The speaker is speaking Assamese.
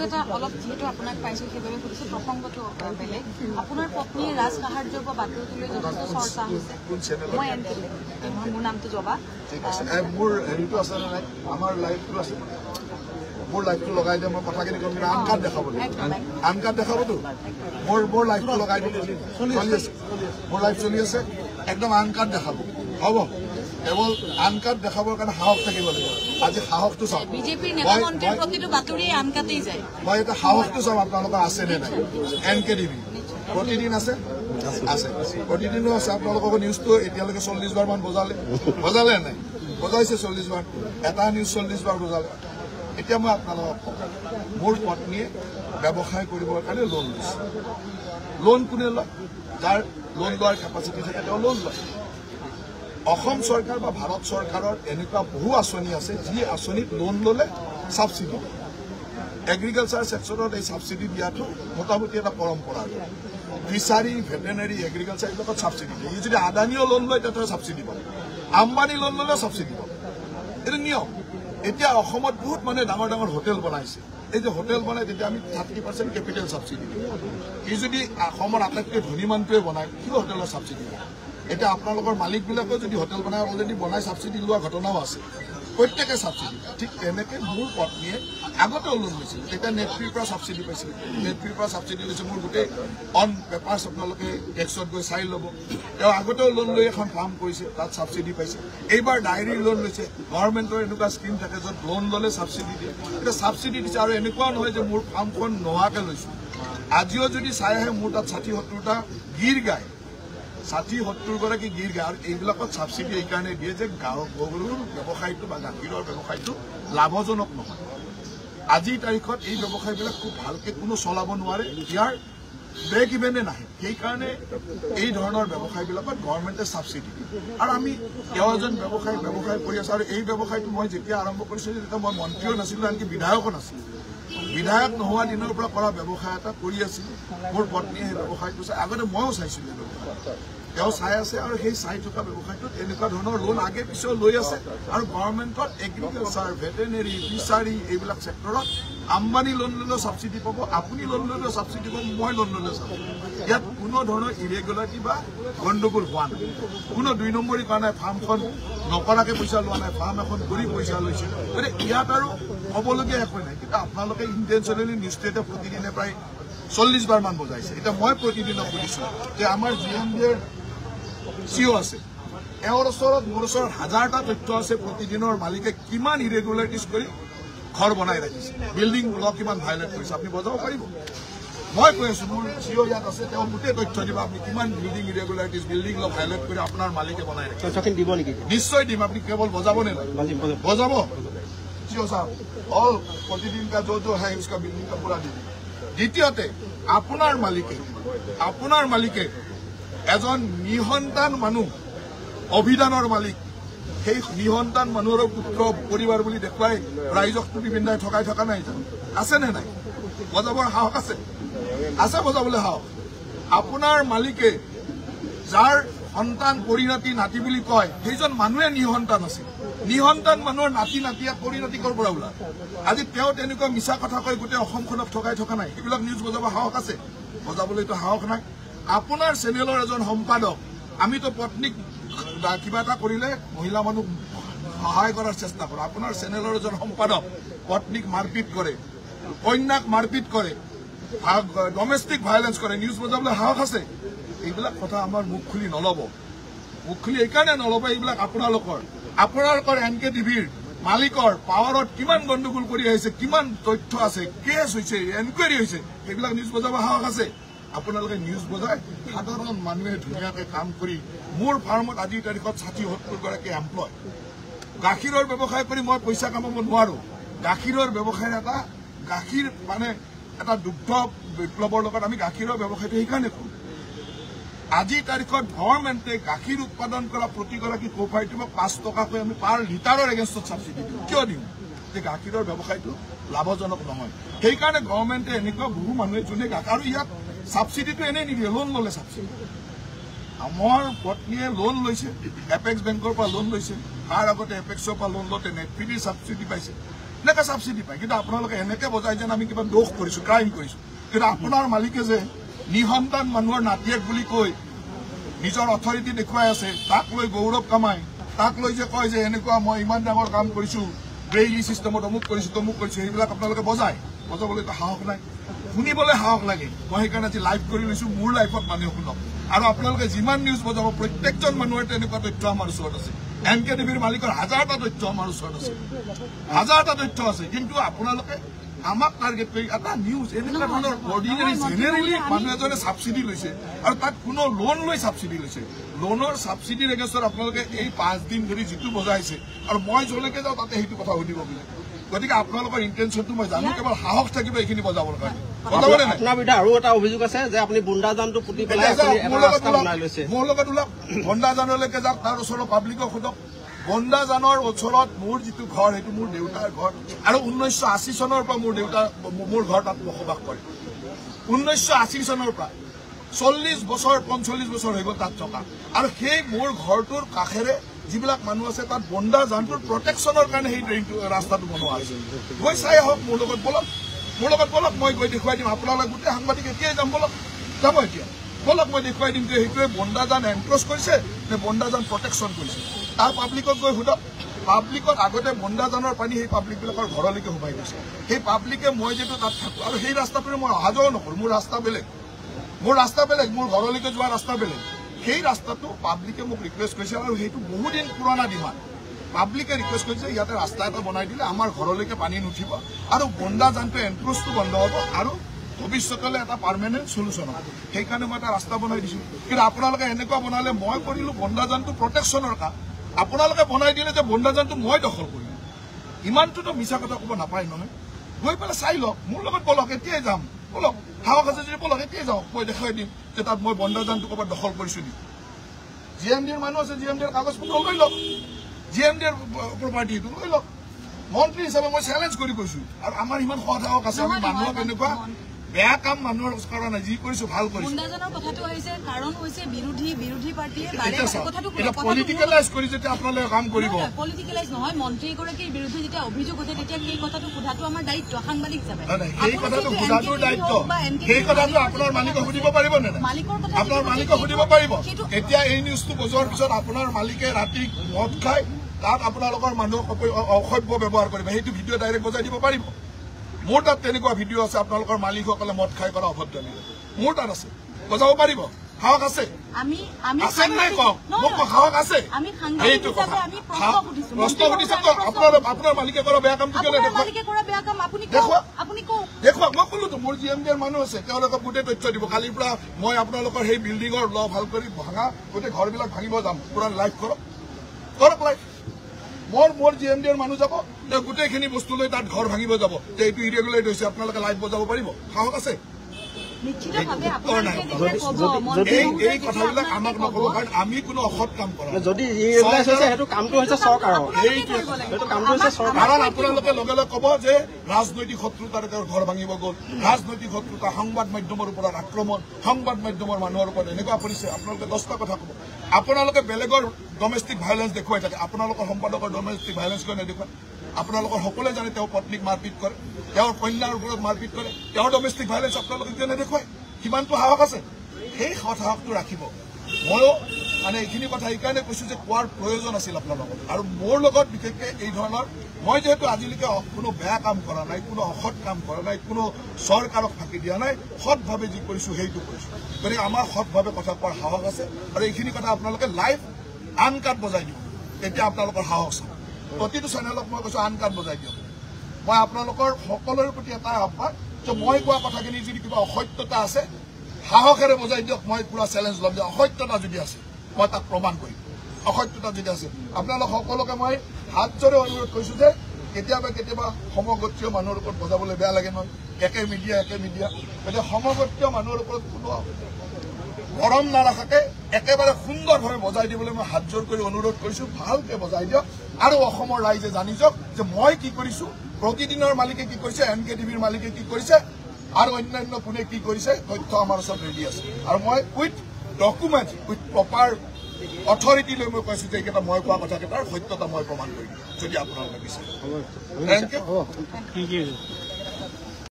এটা অলপ যেহেতু আপোনাক পাইছো সেইবাবে সুধিছো প্ৰসংগটো বেলেগ আপোনাৰ পত্নীয়ে ৰাজসাহাৰ্যৰ পৰা বাতৰিটোলৈ যথেষ্ট চৰ্চা হৈছে মই মোৰ নামটো জবা ঠিক আছে মোৰ হেৰিটো আছে নাই আমাৰ লাইভটো আছে মোৰ লাইভটো লগাই দিয়ে মই কথাখিনি কম আন কাৰ্ড দেখাবতো মোৰ লাইভটো লগাই দিয়ে চলি আছে মোৰ লাইভ চলি আছে একদম আন কাৰ্ড দেখাব হ'ব কেৱল আন কাৰ্ড দেখাবৰ কাৰণে সাহস থাকিব লাগিব আজি সাহসটো চাওক বিজেপিৰ নেতা মন্ত্ৰীৰ প্ৰতিটো বাতৰি আন কাটেই যায় মই এটা সাহসটো চাম আপোনালোকৰ আছে নে নাই NKTV প্ৰতিদিন আছে প্ৰতিদিনো আছে আপোনালোকৰ নিউজটো এতিয়ালৈকে 40 বাৰ মান বজালে নাই বজাইছে 40 বাৰ এটা নিউজ 40 বাৰ বজালে এতিয়া মই আপোনালোকক মোৰ পত্নীয়ে ব্যৱসায় কৰিবৰ কাৰণে লোন লৈছে লোন কোনে লয় যাৰ লোন লোৱাৰ কেপাচিটি থাকে তেওঁ লোন লয় অসম চৰকাৰ বা ভাৰত চৰকাৰৰ এনেকুৱা বহু আঁচনি আছে যি আঁচনিত লোন ল'লে ছাবচিডি এগ্ৰিকালচাৰ ছেক্টৰত এই ছাবচিডি দিয়াটো মোটামুটি এটা পৰম্পৰা ফিচাৰী ভেটেনেৰী এগ্ৰিকালচাৰ এইবিলাকত ছাবচিডি দিয়ে ই যদি আদানীও লোন লয় তেতিয়া ছাবচিডি পাব আম্বানী লোন ল'লেও ছাবচিডি পাব এইটো নিয়ম এতিয়া অসমত বহুত মানে ডাঙৰ ডাঙৰ হোটেল বনাইছে এই যে হোটেল বনাই তেতিয়া আমি 30% কেপিটেল ছাবচিডি দিওঁ ই যদি অসমৰ আটাইতকৈ ধনী মানুহটোৱে বনায় কি হোটেলৰ ছাবচিডি দিয়ে এতিয়া আপোনালোকৰ মালিকবিলাকেও যদি হোটেল বনাই অলৰেডি বনাই ছাবচিডি লোৱা ঘটনাও আছে প্ৰত্যেকে ছাবচিডি ঠিক তেনেকৈ মোৰ পত্নীয়ে আগতেও লোন লৈছিল তেতিয়া নেটফ্ৰীৰ পৰা ছাবচিডি পাইছিল নেটফ্ৰীৰ পৰা ছাবচিডি লৈছে মোৰ গোটেই অন পেপাৰ্ছ আপোনালোকে টেক্সত গৈ চাই ল'ব তেওঁ আগতেও লোন লৈ এখন ফাৰ্ম কৰিছে তাত ছাবচিডি পাইছে এইবাৰ ডায়েৰীৰ লোন লৈছে গভৰ্ণমেণ্টৰ এনেকুৱা স্কিম থাকে য'ত লোন ল'লে ছাবচিডি দিয়ে এতিয়া ছাবচিডি দিছে আৰু এনেকুৱাও নহয় যে মোৰ ফাৰ্মখন নোহোৱাকৈ লৈছোঁ আজিও যদি চাই আহে মোৰ তাত 60-70টা গীৰ গাই 60-70 গৰাকী গীৰ গাই আৰু এইবিলাকত ছাবচিডি এইকাৰণে দিয়ে যে গৰুৰ ব্যৱসায়টো বা গাখীৰৰ ব্যৱসায়টো লাভজনক নহয় আজিৰ তাৰিখত এই ব্যৱসায়বিলাক খুব ভালকৈ কোনো চলাব নোৱাৰে ইয়াৰ ব্ৰেক ইভেনে নাহে সেইকাৰণে এই ধৰণৰ ব্যৱসায়বিলাকত গভৰ্ণমেণ্টে ছাবচিডি দিয়ে আৰু আমি তেওঁ এজন ব্যৱসায় কৰি আছোঁ আৰু এই ব্যৱসায়টো মই যেতিয়া আৰম্ভ কৰিছিলোঁ তেতিয়া মই মন্ত্ৰীও নাছিলোঁ আনকি বিধায়কো নাছিলোঁ বিধায়ক নোহোৱা দিনৰ পৰা কৰা ব্যৱসায় এটা কৰি আছিলোঁ মোৰ পত্নীয়ে সেই ব্যৱসায়টো চাই আগতে ময়ো চাইছিলোঁ এই ব্যৱসায় তেওঁ চাই আছে আৰু সেই চাই থকা ব্যৱসায়টোত এনেকুৱা ধৰণৰ লোন আগে পিছেও লৈ আছে আৰু গভৰ্ণমেণ্টত এগ্ৰিকালচাৰ ভেটেনেৰী ফিচাৰী এইবিলাক ছেক্টৰত আম্বানী লোন ল'লেও ছাবচিডি পাব আপুনি লোন ল'লেও ছাবচিডি পাব মই লোন ল'লেও ছাবচিডি ইয়াত কোনো ধৰণৰ ইৰেগুলাৰিটি বা গণ্ডগোল হোৱা নাই কোনো 2 নম্বৰী কৰা নাই ফাৰ্মখন নকৰাকৈ পইচা লোৱা নাই ফাৰ্ম এখন কৰি পইচা লৈছে গতিকে ইয়াত আৰু ক'বলগীয়া একো নাই কিন্তু আপোনালোকে ইণ্টেনশ্যনেলি নিউজটো এতিয়া প্ৰতিদিনে প্ৰায় 40 বাৰ মান বজাইছে এতিয়া মই প্ৰতিদিনক সুধিছোঁ যে আমাৰ GMBৰ CEO আছে এওঁৰ ওচৰত মোৰ ওচৰত হাজাৰটা তথ্য আছে প্ৰতিদিনৰ মালিকে কিমান ইৰেগুলাৰিটিজ কৰি ঘৰ বনাই ৰাখিছে বিল্ডিং ল কিমান ভাইলেট কৰিছে আপুনি বজাব পাৰিব মই কৈ আছোঁ মোৰ CEO ইয়াত আছে তেওঁ গোটেই তথ্য দিব আপুনি কিমান বিল্ডিং ইৰেগুলাৰিটিজ বিল্ডিং ল ভাইলেট কৰি আপোনাৰ মালিকে বনাই ৰাখিছে দিব নেকি নিশ্চয় দিম আপুনি কেৱল বজাব নে বজাব CEO साहब অল প্ৰতিদিন কা जो है उसका बिल्डिंग का पूरा दीजिए দ্বিতীয়তে আপোনাৰ মালিকে এজন নিসন্তান মানুহ অভিধানৰ মালিক সেই নিসন্তান মানুহৰ পুত্ৰ পৰিবাৰ বুলি দেখুৱাই ৰাইজক টুপি পিন্ধাই ঠকাই থকা নাই জানো আছে নে নাই বজাবৰ সাহস আছে বজাবলৈ সাহস আপোনাৰ মালিকে যাৰ সন্তান পৰিণতি নাতি বুলি কয় সেইজন মানুহে নিসন্তান আছিল নিসন্তান মানুহৰ নাতিয়ে পৰিণতি কৰ পৰা ওলায় আজি তেওঁ তেনেকুৱা মিছা কথা কৈ গোটেই অসমখনক ঠকাই থকা নাই এইবিলাক নিউজ বজাব সাহস আছে বজাবলৈতো সাহস নাই আপোনাৰ চেনেলৰ এজন সম্পাদক আমিতো পত্নীক কিবা এটা কৰিলে মহিলা মানুহ সহায় কৰাৰ চেষ্টা কৰোঁ আপোনাৰ চেনেলৰ এজন সম্পাদক পত্নীক মাৰপিট কৰে কন্যাক মাৰপিট কৰে ডমেষ্টিক ভাইলেন্স কৰে নিউজ বজাবলৈ সাহস আছে এইবিলাক কথা আমাৰ মুখ খুলি নল'ব মুখ খুলি এইকাৰণে নল'ব এইবিলাক আপোনালোকৰ NKTVৰ মালিকৰ পাৱাৰত কিমান গণ্ডগোল কৰি আহিছে কিমান তথ্য আছে কেছ হৈছে এনকুৱাৰী হৈছে এইবিলাক নিউজ বজাব সাহস আছে আপোনালোকে নিউজ বজাই সাধাৰণ মানুহে ধুনীয়াকৈ কাম কৰি মোৰ ফাৰ্মত আজিৰ তাৰিখত 60-70 গৰাকী এমপ্লয় গাখীৰৰ ব্যৱসায় কৰি মই পইচা কামাব নোৱাৰো গাখীৰৰ ব্যৱসায় গাখীৰ মানে এটা দুগ্ধ বিপ্লৱৰ লগত আমি গাখীৰৰ ব্যৱসায়টো সেইকাৰণে কৰোঁ আজিৰ তাৰিখত গভৰ্ণমেণ্টে গাখীৰ উৎপাদন কৰা প্ৰতিগৰাকী কোঅপাৰেটিভক 5 টকাকৈ আমি পাৰ লিটাৰৰ এগেইনষ্টত ছাবচিডি দিওঁ কিয় দিওঁ যে গাখীৰৰ ব্যৱসায়টো লাভজনক নহয় সেইকাৰণে গভৰ্ণমেণ্টে এনেকুৱা বহু মানুহে যোনে আৰু ইয়াত ছাবচিডিটো এনেই নিদিয়ে লোন ল'লে ছাবচিডি আমাৰ পত্নীয়ে লোন লৈছে এপেক্স বেংকৰ পৰা লোন লৈছে তাৰ আগতে এপেক্সৰ পৰা লোন লওঁতে নেটফ্ৰীৰ ছাবচিডি পাইছে এনেকৈ ছাবচিডি পায় কিন্তু আপোনালোকে এনেকৈ বজাই যেন আমি কিবা দোষ কৰিছোঁ ক্ৰাইম কৰিছোঁ কিন্তু আপোনাৰ মালিকে যে নিসন্তান মানুহৰ নাতিয়েক বুলি কৈ নিজৰ অথৰিটি দেখুৱাই আছে তাক লৈ গৌৰৱ কামাই তাক লৈ যে কয় যে এনেকুৱা মই ইমান ডাঙৰ কাম কৰিছোঁ ব্ৰেইলি ছিষ্টেমত অমুক কৰিছোঁ তমুক কৰিছোঁ সেইবিলাক আপোনালোকে বজাবলৈতো সাহস নাই শুনিবলৈ সাহস লাগে মই সেইকাৰণে আজি লাইভ কৰি লৈছোঁ মোৰ লাইফত মানুহে শুনক আৰু আপোনালোকে যিমান নিউজ বজাব প্ৰত্যেকজন মানুহৰ তেনেকুৱা তথ্য আমাৰ ওচৰত আছে NKTVৰ মালিকৰ হাজাৰটা তথ্য আমাৰ ওচৰত আছে হাজাৰটা তথ্য আছে কিন্তু আপোনালোকে আমাক টাৰ্গেট কৰি এটা নিউজ এনেকুৱা ধৰণৰ অৰ্ডিনেৰী জেনেৰেলি মানুহ এজনে ছাবচিডি লৈছে আৰু তাত কোনো লোন লৈ ছাবচিডি লৈছে লোনৰ ছাবচিডিৰ এগেইনষ্টত আপোনালোকে এই 5 দিন ধৰি যিটো বজাইছে আৰু মই যলৈকে যাওঁ তাতে সেইটো কথা সুধিব বোলে গতিকে আপোনালোকৰ ইণ্টেনশ্যনটো মই জানো কেৱল সাহস থাকিব এইখিনি বজাবৰ কাৰণে আপোনাৰ বিৰুদ্ধে আৰু এটা অভিযোগ আছে যে আপুনি বুন্দাজানটো পুতি পেলাই মোৰ লগত ওলাওক বন্দাজানলৈকে যাওক তাৰ ওচৰৰ পাব্লিকক সোধক বন্দাজানৰ ওচৰত মোৰ যিটো ঘৰ সেইটো মোৰ দেউতাৰ ঘৰ আৰু 1980 চনৰ পৰা মোৰ ঘৰ তাত বসবাস কৰে 1980 চনৰ পৰা 40 বছৰ 45 বছৰ হৈ গ'ল তাত থকা আৰু সেই মোৰ ঘৰটোৰ কাষেৰে যিবিলাক মানুহ আছে তাত বন্দাজানটোৰ প্ৰটেকশ্যনৰ কাৰণে সেই ৰাস্তাটো বনোৱা হৈছে গৈ চাই আহক মোৰ লগত বলক মই গৈ দেখুৱাই দিম আপোনালোক গোটেই সাংবাদিক এতিয়াই যাম বলক যাব এতিয়া বলক মই দেখুৱাই দিম যে সেইটোৱে বন্দাজান এনক্ৰচ কৰিছে নে বন্দাজান প্ৰটেকশ্যন কৰিছে তাৰ পাব্লিকক গৈ সোধক পাব্লিকত আগতে বন্দাজানৰ পানী সেই পাব্লিকবিলাকৰ ঘৰলৈকে সোমাই গৈছে সেই পাব্লিকে মই যিটো তাত থাকোঁ আৰু সেই ৰাস্তাটোৰে মই অহা যোৱাও নকৰোঁ মোৰ ৰাস্তা বেলেগ মোৰ ঘৰলৈকে যোৱা ৰাস্তা বেলেগ সেই ৰাস্তাটো পাব্লিকে মোক ৰিকুৱেষ্ট কৰিছে আৰু সেইটো বহুদিন পুৰণা ডিমাণ্ড পাব্লিকে ৰিকুৱেষ্ট কৰিছে ইয়াতে ৰাস্তা এটা বনাই দিলে আমাৰ ঘৰলৈকে পানী নুঠিব আৰু বন্দাজানটো এনক্ৰচটো বন্ধ হ'ব আৰু ভৱিষ্যতলৈ এটা পাৰ্মানেণ্ট চলিউশ্যন হ'ব সেইকাৰণে মই এটা ৰাস্তা বনাই দিছোঁ কিন্তু আপোনালোকে এনেকুৱা বনালে মই কৰিলোঁ বন্দাজানটো প্ৰটেকশ্যনৰ কাম আপোনালোকে বনাই দিলে যে বন্দাজানটো মই দখল কৰিলোঁ ইমানটোতো মিছা কথা ক'ব নাপায় নহয় গৈ পেলাই চাই লওক মোৰ লগত বলক এতিয়াই যাম বলক সাহস আছে যদি বলক এতিয়াই যাওক মই দেখুৱাই দিম যে তাত মই বন্দাজানটো ক'ৰবাত দখল কৰিছোঁ নেকি GMDৰ মানুহ আছে GMDৰ কাগজ পত্ৰ লৈ লওক GMDৰ প্ৰপাৰ্টিটো লৈ লওক মন্ত্ৰী হিচাপে মই চেলেঞ্জ কৰি কৈছোঁ আৰু আমাৰ ইমান সাহস আছে আমি মানুহক এনেকুৱা বেয়া কাম মানুহৰ কৰা নাই যি কৰিছোঁ ভাল কৰিছোঁ বন্দাজানৰ কথাটো আহিছে কাৰণ হৈছে বিৰোধী পাৰ্টিয়ে পলিটিকেলাইজ কৰি যেতিয়া আপোনালোকে কাম কৰিব পলিটিকেলাইজ নহয় মন্ত্ৰীগৰাকীৰ বিৰুদ্ধে যেতিয়া অভিযোগ উঠে তেতিয়া সেই কথাটো সোধাটো আমাৰ দায়িত্ব সাংবাদিক হিচাপে সেই কথাটো সোধাটোৰ দায়িত্ব সেই কথাটো আপোনাৰ মালিকক সুধিব পাৰিব নে আপোনাৰ মালিকক সুধিব পাৰিব এতিয়া এই নিউজটো বজোৱাৰ পিছত আপোনাৰ মালিকে ৰাতি মদ খাই তাত আপোনালোকৰ মানুহক অসভ্য ব্যৱহাৰ কৰিব সেইটো ভিডিঅ' ডাইৰেক্ট বজাই দিব পাৰিব মোৰ তাত তেনেকুৱা ভিডিঅ' আছে আপোনালোকৰ মালিকসকলে মদ খাই কৰা অভদ্ৰামী মোৰ তাত আছে বজাব পাৰিব সাহস আছে আছে নাই কওক মোক সাহস আছে সেইটো কথা প্ৰশ্ন সুধিছে আপোনাৰ মালিকে কৰা বেয়া কামটো কেলে দেখুৱাওক মই ক'লোতো মোৰ GMDৰ মানুহ আছে তেওঁলোকক গোটেই তথ্য দিব কালিৰ পৰা মই আপোনালোকৰ সেই বিল্ডিঙৰ ভাল কৰি ভাঙা গোটেই ঘৰবিলাক ভাঙিব যাম পুৰা লাইভ কৰক লাইভ মোৰ GMDৰ মানুহ যাব তেওঁ গোটেইখিনি বস্তু লৈ তাত ঘৰ ভাঙিব যাব এইটো ইৰেগুলাৰ হৈছে আপোনালোকে লাইভ বজাব পাৰিব সাহস আছে এই কথাবিলাক আমাক নক'ব কাৰণ আমি কোনো অসৎ কাম কৰা যদি কামটো হৈছে চৰকাৰৰ কাৰণ আপোনালোকে লগে লগে ক'ব যে ৰাজনৈতিক শত্ৰুতাৰে তেওঁৰ ঘৰ ভাঙিব গ'ল ৰাজনৈতিক শত্ৰুতা সংবাদ মাধ্যমৰ ওপৰত আক্ৰমণ সংবাদ মাধ্যমৰ মানুহৰ ওপৰত এনেকুৱা কৰিছে আপোনালোকে 10টা কথা ক'ব আপোনালোকে বেলেগৰ ডমেষ্টিক ভাইলেঞ্চ দেখুৱাই থাকে আপোনালোকৰ সম্পাদকৰ ডমেষ্টিক ভাইলেঞ্চ কিয় নেদেখুৱায় আপোনালোকৰ সকলোৱে জানে তেওঁ পত্নীক মাৰপিট কৰে তেওঁৰ কন্যাৰ ওপৰত মাৰপিট কৰে তেওঁৰ ডমেষ্টিক ভাইলেঞ্চ আপোনালোকে কিয় নেদেখুৱায় কিমানটো সাহস আছে সেই সাহসটো ৰাখিব ময়ো মানে এইখিনি কথা এইকাৰণে কৈছোঁ যে কোৱাৰ প্ৰয়োজন আছিল আপোনালোকৰ আৰু মোৰ লগত বিশেষকৈ এই ধৰণৰ মই যিহেতু আজিলৈকে কোনো বেয়া কাম কৰা নাই কোনো অসৎ কাম কৰা নাই কোনো চৰকাৰক ফাঁকি দিয়া নাই সৎভাৱে যি কৰিছোঁ সেইটো কৰিছোঁ গতিকে আমাৰ সৎভাৱে কথা কোৱাৰ সাহস আছে আৰু এইখিনি কথা আপোনালোকে লাইভ আনকাট বজাই দিব তেতিয়া আপোনালোকৰ সাহস আছে প্ৰতিটো চেনেলক মই কৈছোঁ আনকাট বজাই দিয়ক মই আপোনালোকৰ সকলোৰে প্ৰতি এটা আহ্বান যে মই কোৱা কথাখিনি যদি কিবা অসত্যতা আছে সাহসেৰে বজাই দিয়ক মই পুৰা চেলেঞ্জ ল'ম যে অসত্যতা যদি আছে মই তাক প্ৰমাণ কৰিম অসত্যতা যদি আছে আপোনালোক সকলোকে মই হাত জোৰে অনুৰোধ কৰিছোঁ যে কেতিয়াবা সমগোত্ৰীয় মানুহৰ ওপৰত বজাবলৈ বেয়া লাগে নহয় একে মিডিয়া গতিকে সমগোত্ৰীয় মানুহৰ ওপৰত কোনো গৰম নাৰাখাকে একেবাৰে সুন্দৰভাৱে বজাই দিবলৈ মই হাত জোৰ কৰি অনুৰোধ কৰিছোঁ ভালকৈ বজাই দিয়ক আৰু অসমৰ ৰাইজে জানি যাওক যে মই কি কৰিছোঁ প্ৰতিদিনৰ মালিকে কি কৰিছে NKTVৰ মালিকে কি কৰিছে আৰু অন্যান্য কোনে কি কৰিছে তথ্য আমাৰ ওচৰত ৰেডি আছে আৰু মই with document with proper authority লৈ মই কৈছো যে এইকেইটা মই কোৱা কথাকেইটাৰ সত্যতা মই প্ৰমাণ কৰিম যদি আপোনালোকে বিচাৰে। Thank you.